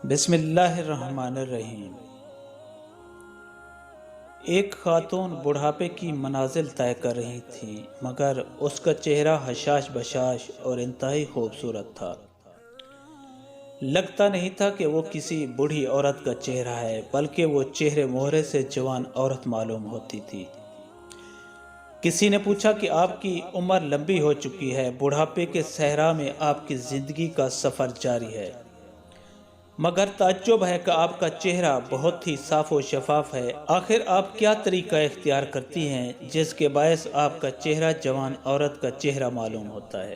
بسم اللہ الرحمن الرحیم۔ ایک خاتون بڑھاپے کی منازل طے کر رہی تھی، مگر اس کا چہرہ حشاش بشاش اور انتہائی خوبصورت تھا۔ لگتا نہیں تھا کہ وہ کسی بوڑھی عورت کا چہرہ ہے، بلکہ وہ چہرے مہرے سے جوان عورت معلوم ہوتی تھی۔ کسی نے پوچھا کہ آپ کی عمر لمبی ہو چکی ہے، بڑھاپے کے صحرا میں آپ کی زندگی کا سفر جاری ہے، مگر تعجب ہے کہ آپ کا چہرہ بہت ہی صاف و شفاف ہے۔ آخر آپ کیا طریقہ اختیار کرتی ہیں جس کے باعث آپ کا چہرہ جوان عورت کا چہرہ معلوم ہوتا ہے؟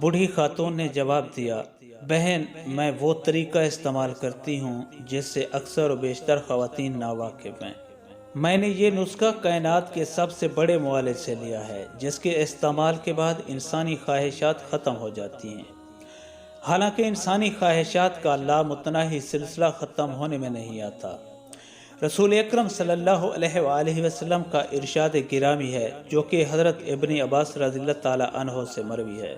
بوڑھی خاتون نے جواب دیا، بہن، میں وہ طریقہ استعمال کرتی ہوں جس سے اکثر و بیشتر خواتین ناواقف ہیں۔ میں نے یہ نسخہ کائنات کے سب سے بڑے معالج سے لیا ہے، جس کے استعمال کے بعد انسانی خواہشات ختم ہو جاتی ہیں۔ حالانکہ انسانی خواہشات کا لامتناہی سلسلہ ختم ہونے میں نہیں آتا۔ رسول اکرم صلی اللہ علیہ وآلہ وسلم کا ارشاد گرامی ہے، جو کہ حضرت ابن عباس رضی اللہ تعالی عنہ سے مروی ہے،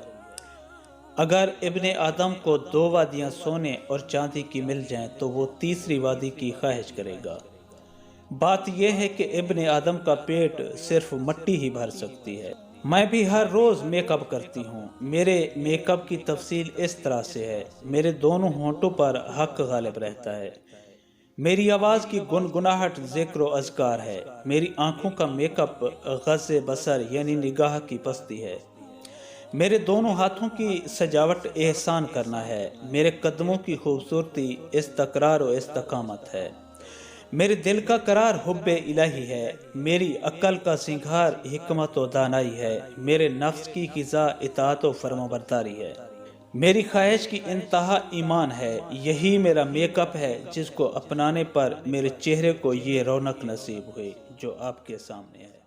اگر ابن آدم کو 2 وادیاں سونے اور چاندی کی مل جائیں تو وہ تیسری وادی کی خواہش کرے گا۔ بات یہ ہے کہ ابن آدم کا پیٹ صرف مٹی ہی بھر سکتی ہے۔ میں بھی ہر روز میک اپ کرتی ہوں۔ میرے میک اپ کی تفصیل اس طرح سے ہے، میرے دونوں ہونٹوں پر حق غالب رہتا ہے، میری آواز کی گنگناہٹ ذکر و اذکار ہے، میری آنکھوں کا میک اپ غض بصر یعنی نگاہ کی پستی ہے، میرے دونوں ہاتھوں کی سجاوٹ احسان کرنا ہے، میرے قدموں کی خوبصورتی استقرار و استقامت ہے، میرے دل کا قرار حب الہی ہے، میری عقل کا سنگھار حکمت و دانائی ہے، میرے نفس کی غذا اطاعت و فرمانبرداری ہے، میری خواہش کی انتہا ایمان ہے۔ یہی میرا میک اپ ہے جس کو اپنانے پر میرے چہرے کو یہ رونق نصیب ہوئی جو آپ کے سامنے ہے۔